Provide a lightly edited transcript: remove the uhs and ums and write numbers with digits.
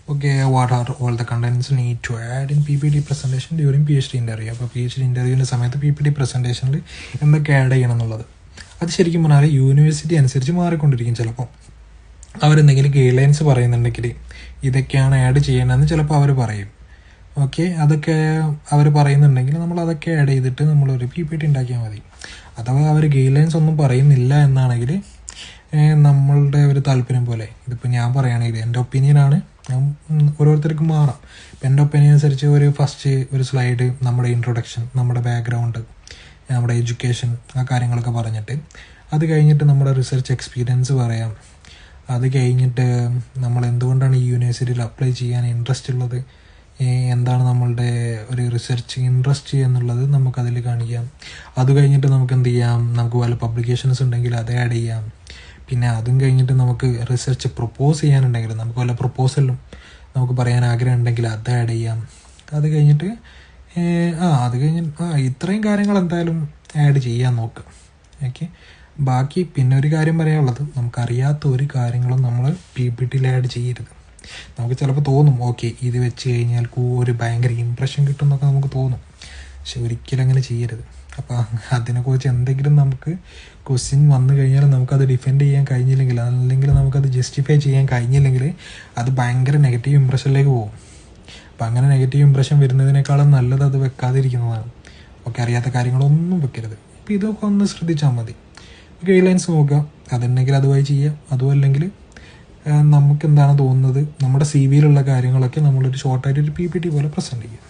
Okay, what are all the contents need to add in PPT presentation during PhD interview? അപ്പോൾ PhD ഇൻ്റർവ്യൂവിൻ്റെ സമയത്ത് PPT പ്രസൻറ്റേഷനിൽ എന്തൊക്കെ add ചെയ്യണം എന്നുള്ളത് അത് ശരിക്കും പറഞ്ഞാൽ യൂണിവേഴ്സിറ്റി അനുസരിച്ച് മാറിക്കൊണ്ടിരിക്കും. ചിലപ്പോൾ അവരെന്തെങ്കിലും ഗൈഡ് ലൈൻസ് പറയുന്നുണ്ടെങ്കിൽ ഇതൊക്കെയാണ് ആഡ് ചെയ്യേണ്ടതെന്ന് ചിലപ്പോൾ അവർ പറയും. ഓക്കെ, അതൊക്കെ അവർ പറയുന്നുണ്ടെങ്കിൽ നമ്മൾ അതൊക്കെ ആഡ് ചെയ്തിട്ട് നമ്മളൊരു PPT ഉണ്ടാക്കിയാൽ മതി. അഥവാ അവർ ഗൈഡ് ലൈൻസ് ഒന്നും പറയുന്നില്ല എന്നാണെങ്കിൽ നമ്മളുടെ ഒരു താല്പര്യം പോലെ, ഇതിപ്പോൾ ഞാൻ പറയുകയാണെങ്കിൽ എൻ്റെ ഒപ്പീനിയനാണ്, ഓരോരുത്തർക്കും മാറാം. ഇപ്പം എൻ്റെ ഒപ്പീനിയൻ അനുസരിച്ച് ഒരു സ്ലൈഡ് നമ്മുടെ ഇൻട്രൊഡക്ഷൻ, നമ്മുടെ ബാക്ക്ഗ്രൗണ്ട്, നമ്മുടെ എഡ്യൂക്കേഷൻ, ആ കാര്യങ്ങളൊക്കെ പറഞ്ഞിട്ട് അത് കഴിഞ്ഞിട്ട് നമ്മുടെ റിസർച്ച് എക്സ്പീരിയൻസ് പറയാം. അത് കഴിഞ്ഞിട്ട് നമ്മൾ എന്തുകൊണ്ടാണ് ഈ യൂണിവേഴ്സിറ്റിയിൽ അപ്ലൈ ചെയ്യാൻ ഇൻട്രസ്റ്റ് ഉള്ളത്, എന്താണ് നമ്മളുടെ ഒരു റിസർച്ച് ഇൻട്രസ്റ്റ് എന്നുള്ളത് നമുക്കതിൽ കാണിക്കാം. അത് കഴിഞ്ഞിട്ട് നമുക്ക് എന്ത് ചെയ്യാം, നമുക്ക് വല്ല പബ്ലിക്കേഷൻസ് ഉണ്ടെങ്കിൽ അത് ആഡ് ചെയ്യാം. പിന്നെ അതും കഴിഞ്ഞിട്ട് നമുക്ക് റിസർച്ച് പ്രൊപ്പോസ് ചെയ്യാനുണ്ടെങ്കിൽ, നമുക്ക് വല്ല പ്രൊപ്പോസലും നമുക്ക് പറയാൻ ആഗ്രഹം ഉണ്ടെങ്കിൽ അത് ആഡ് ചെയ്യാം. അത് കഴിഞ്ഞിട്ട് ഇത്രയും കാര്യങ്ങൾ എന്തായാലും ആഡ് ചെയ്യാൻ നോക്കുക. ഓക്കെ, ബാക്കി പിന്നെ ഒരു കാര്യം പറയാനുള്ളത്, നമുക്കറിയാത്ത ഒരു കാര്യങ്ങളും നമ്മൾ PPTയിൽ ആഡ് ചെയ്യരുത്. നമുക്ക് ചിലപ്പോൾ തോന്നും ഓക്കെ ഇത് വെച്ച് കഴിഞ്ഞാൽ ഒരു ഭയങ്കര ഇമ്പ്രഷൻ കിട്ടും എന്നൊക്കെ നമുക്ക് തോന്നും, പക്ഷെ ഒരിക്കലും അങ്ങനെ ചെയ്യരുത്. അപ്പോൾ അതിനെക്കുറിച്ച് എന്തെങ്കിലും നമുക്ക് ക്വസ്റ്റ്യൻ വന്നു കഴിഞ്ഞാൽ നമുക്കത് ഡിഫെൻഡ് ചെയ്യാൻ കഴിഞ്ഞില്ലെങ്കിൽ, അല്ലെങ്കിൽ നമുക്കത് ജസ്റ്റിഫൈ ചെയ്യാൻ കഴിഞ്ഞില്ലെങ്കിൽ അത് ഭയങ്കര നെഗറ്റീവ് ഇമ്പ്രഷനിലേക്ക് പോകും. അപ്പം അങ്ങനെ നെഗറ്റീവ് ഇമ്പ്രഷൻ വരുന്നതിനേക്കാളും നല്ലത് അത് വെക്കാതിരിക്കുന്നതാണ്. ഓക്കെ, അറിയാത്ത കാര്യങ്ങളൊന്നും വെക്കരുത്. അപ്പോൾ ഇതൊക്കെ ഒന്ന് ശ്രദ്ധിച്ചാൽ മതി. ഗൈഡ് ലൈൻസ് നോക്കുക, അതുണ്ടെങ്കിൽ അതുമായി ചെയ്യാം. അതും അല്ലെങ്കിൽ നമുക്ക് എന്താണ് തോന്നുന്നത്, നമ്മുടെ CV യിലുള്ള കാര്യങ്ങളൊക്കെ നമ്മളൊരു ഷോർട്ടായിട്ടൊരു PPT പോലെ പ്രസൻറ്റ് ചെയ്യുക.